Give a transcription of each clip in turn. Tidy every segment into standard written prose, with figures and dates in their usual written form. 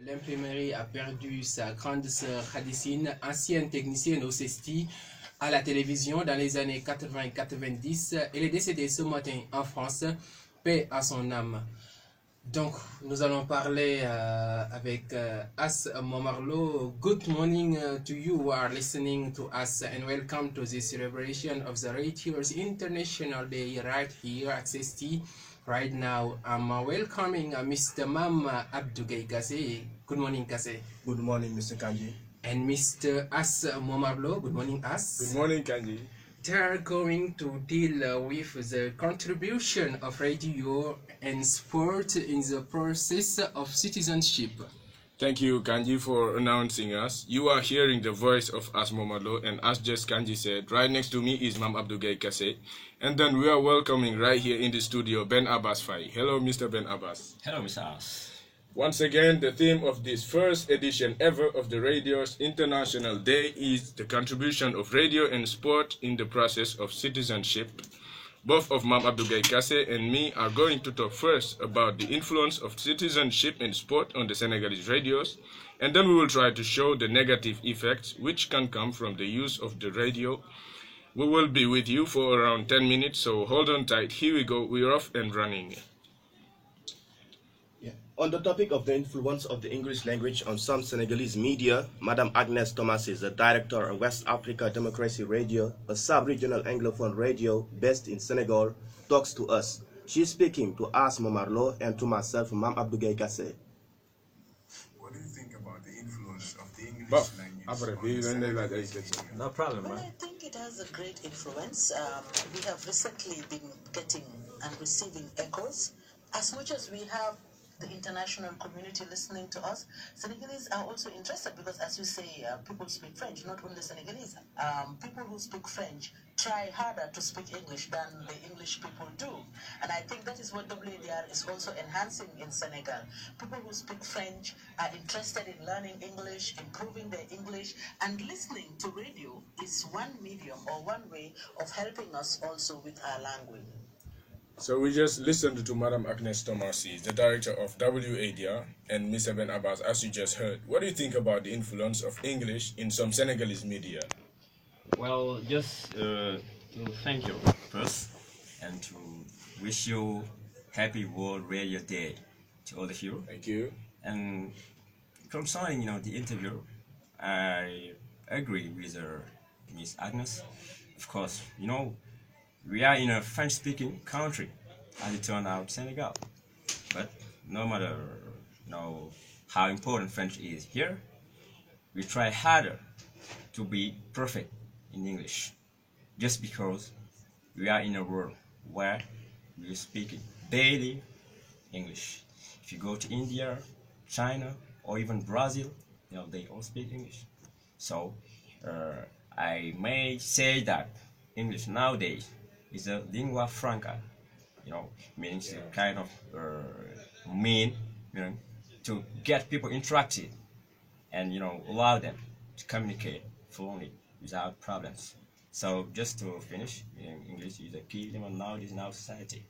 L'imprimerie a perdu sa grande sœur Khadissine, ancienne technicienne au CESTI à la télévision dans les années 80 et 90. Elle est décédée ce matin en France. Paix à son âme. Donc, nous allons parler avec As Momarlo. Good morning to you who are listening to us and welcome to this celebration of the Radio's International Day right here at CST. Right now, I'm welcoming Mr. Mam Abdugay Kase. Good morning, Kase. Good morning, Mr. Kanji. And Mr. As Momarlo. Good morning, As. Good morning, Kanji. They are going to deal with the contribution of radio and sport in the process of citizenship. Thank you, Kanji, for announcing us. You are hearing the voice of Asmo Malo, and as just Kanji said, right next to me is Mam Abdugay Kase. And then we are welcoming right here in the studio Ben Abbas Fai. Hello, Mr. Ben Abbas. Hello, Mr. As. Once again, the theme of this first edition ever of the Radio's International Day is the contribution of radio and sport in the process of citizenship. Both of Mam Abdugay Kase and me are going to talk first about the influence of citizenship and sport on the Senegalese radios, and then we will try to show the negative effects which can come from the use of the radio. We will be with you for around 10 minutes, so hold on tight. Here we go. We're off and running. On the topic of the influence of the English language on some Senegalese media, Madame Agnès Thomas is the director of West Africa Democracy Radio, a sub-regional Anglophone radio based in Senegal, talks to us. She's speaking to As Momarlo and to myself, Mam Abdugay Kase. What do you think about the influence of the English language? No problem, man. Well, I think it has a great influence. We have recently been getting and receiving echoes. As much as we have the international community listening to us, Senegalese are also interested because, as you say, people speak French, not only Senegalese. People who speak French try harder to speak English than the English people do. And I think that is what WADR is also enhancing in Senegal. People who speak French are interested in learning English, improving their English, and listening to radio is one medium or one way of helping us also with our language. So we just listened to Madame Agnès Thomas, the director of WADR, and Mr. Ben Abbas, as you just heard. What do you think about the influence of English in some Senegalese media? Well, just to thank you first and to wish you happy World Radio Day to all of you. Thank you. And concerning, the interview, I agree with Miss Agnes. Of course, we are in a French-speaking country, as it turned out, Senegal. But no matter how important French is here, we try harder to be perfect in English, just because we are in a world where we speak daily English. If you go to India, China, or even Brazil, they all speak English. So I may say that English nowadays is a lingua franca, means a kind of to get people interacted and allow them to communicate fluently without problems. So just to finish, English is a key element nowadays in our society.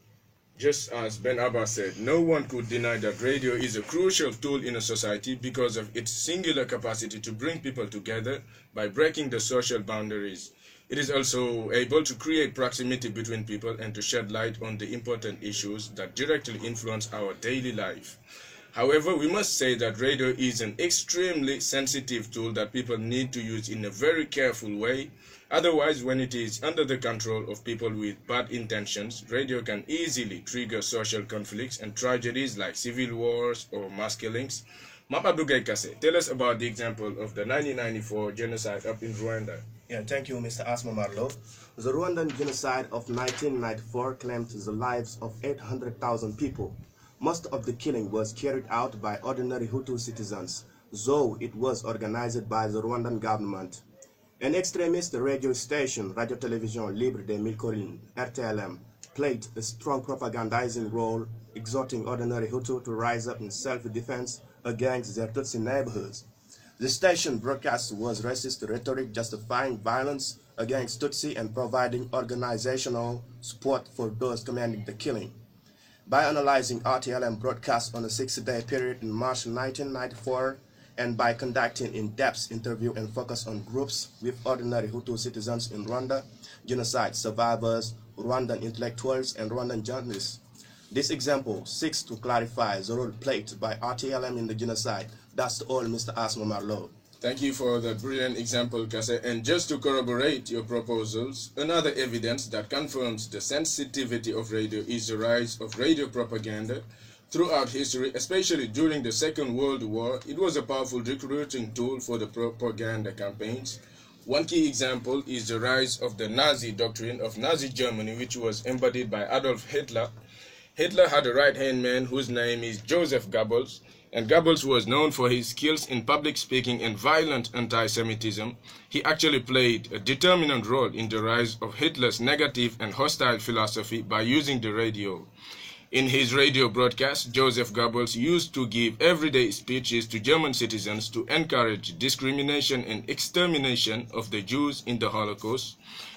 Just as Ben Abbas said, no one could deny that radio is a crucial tool in a society because of its singular capacity to bring people together by breaking the social boundaries. It is also able to create proximity between people and to shed light on the important issues that directly influence our daily life. However, we must say that radio is an extremely sensitive tool that people need to use in a very careful way. Otherwise, when it is under the control of people with bad intentions, radio can easily trigger social conflicts and tragedies like civil wars or mass killings. Mam Abdugay Kase, tell us about the example of the 1994 genocide up in Rwanda. Yeah, thank you, Mr. Asmo Marlo. The Rwandan genocide of 1994 claimed the lives of 800,000 people. Most of the killing was carried out by ordinary Hutu citizens, though it was organized by the Rwandan government. An extremist radio station, Radio Télévision Libre des Mille Collines, RTLM, played a strong propagandizing role, exhorting ordinary Hutu to rise up in self-defense against their Tutsi neighborhoods. The station broadcast was racist rhetoric justifying violence against Tutsi and providing organizational support for those commanding the killing. By analyzing RTLM broadcasts on a 60-day period in March 1994, and by conducting in-depth interview and focus on groups with ordinary Hutu citizens in Rwanda, genocide survivors, Rwandan intellectuals, and Rwandan journalists. This example seeks to clarify the role played by RTLM in the genocide. That's all, Mr. Asma Marlowe. Thank you for the brilliant example, Kase. And just to corroborate your proposals, another evidence that confirms the sensitivity of radio is the rise of radio propaganda. Throughout history, especially during the Second World War, it was a powerful recruiting tool for the propaganda campaigns. One key example is the rise of the Nazi doctrine of Nazi Germany, which was embodied by Adolf Hitler. Hitler had a right-hand man whose name is Joseph Goebbels, and Goebbels was known for his skills in public speaking and violent anti-Semitism. He actually played a determinant role in the rise of Hitler's negative and hostile philosophy by using the radio. In his radio broadcast, Joseph Goebbels used to give everyday speeches to German citizens to encourage discrimination and extermination of the Jews in the Holocaust.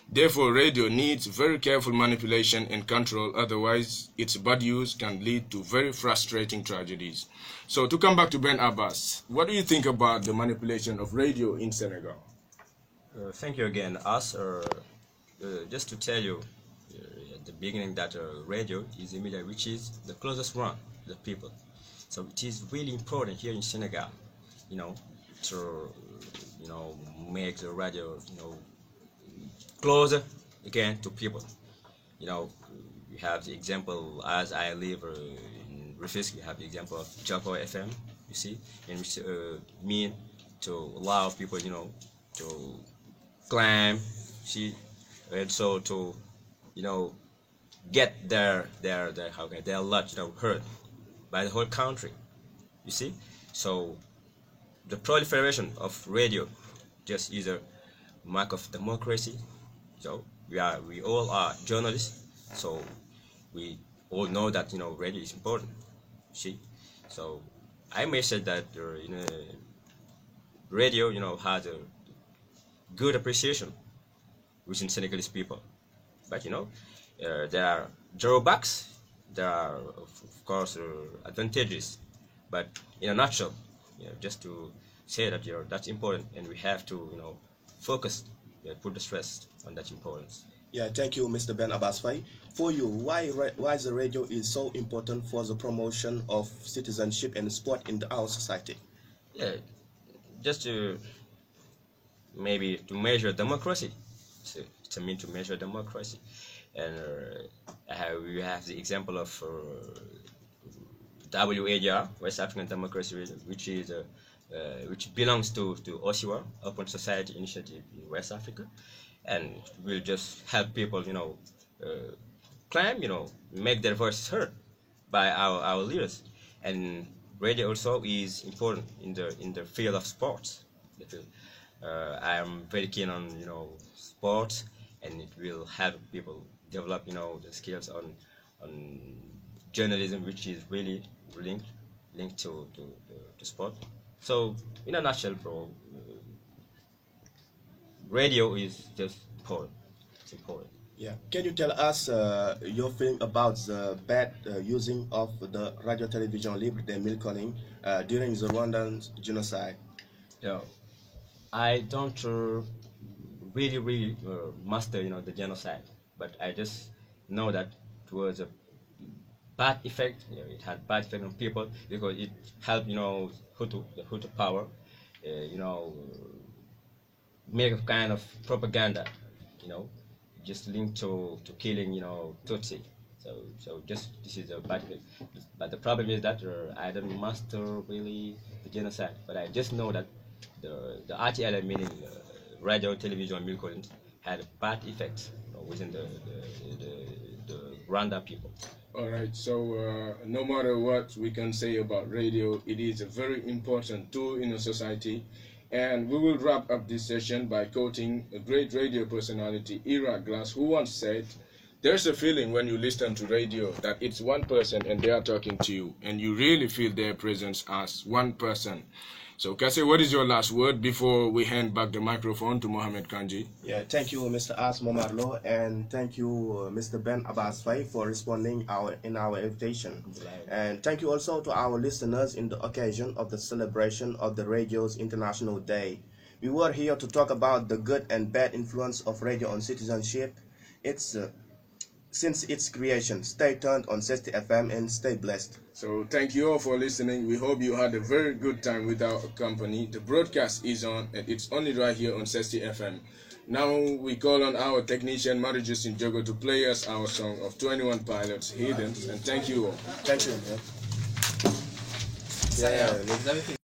Therefore, radio needs very careful manipulation and control, otherwise its bad use can lead to very frustrating tragedies. So to come back to Ben Abbas, what do you think about the manipulation of radio in Senegal? Thank you again, As. Just to tell you at the beginning that radio is the media which is the closest one to the people. So it is really important here in Senegal, to make the radio, closer again to people. You have the example, as I live in Rufisque, you have the example of Joko FM, you see, and which mean to allow people, to climb, see, and so to, get their lot, heard by the whole country, you see. So the proliferation of radio just is a mark of democracy. So we all are journalists, so we all know that radio is important. See, so I may say that radio has a good appreciation within Senegalese people, but there are drawbacks, there are of course advantages, but in a nutshell, just to say that that's important, and we have to focus, put the stress on that importance. Yeah, thank you, Mr. Ben Abbas Faye. For you, why the radio is so important for the promotion of citizenship and sport in our society? Yeah, just to maybe to measure democracy. So it's a mean to measure democracy, and we have the example of WADR, West African Democracy Radio, which is which belongs to OSIWA, Open Society Initiative in West Africa, and will just help people, climb, make their voices heard by our leaders. And radio also is important in the field of sports. I am very keen on sports, and it will help people develop the skills on journalism, which is really linked to sport. So in a nutshell, bro, radio is just important. It's important. Yeah. Can you tell us your feeling about the bad using of the radio television Libre de Mille Collines during the Rwandan genocide? Yeah, I don't really master the genocide, but I just know that it was a bad effect. It had bad effect on people because it helped the Hutu power, make a kind of propaganda, just linked to killing, Tutsi. So just this is a bad thing. But the problem is that I don't master really the genocide, but I just know that the RTL, meaning radio, television, Mille Collines, had a bad effect within the Rwanda people. All right, so no matter what we can say about radio, it is a very important tool in a society. And we will wrap up this session by quoting a great radio personality, Ira Glass, who once said, "There's a feeling when you listen to radio that it's one person and they are talking to you, and you really feel their presence as one person. So, Kase, what is your last word before we hand back the microphone to Mohamed Kanji? Yeah, thank you, Mr. Asmo Marlo, and thank you, Mr. Ben Abbas Faye, for responding in our invitation. And thank you also to our listeners in the occasion of the celebration of the Radio's International Day. We were here to talk about the good and bad influence of radio on citizenship. Since its creation. Stay tuned on Zesty FM and stay blessed. So thank you all for listening. We hope you had a very good time with our company. The broadcast is on and it's only right here on Zesty FM. Now we call on our technician Marijus Jogo to play us our song of 21 Pilots, Hidden, and thank you all. Thank you. Man. Yeah.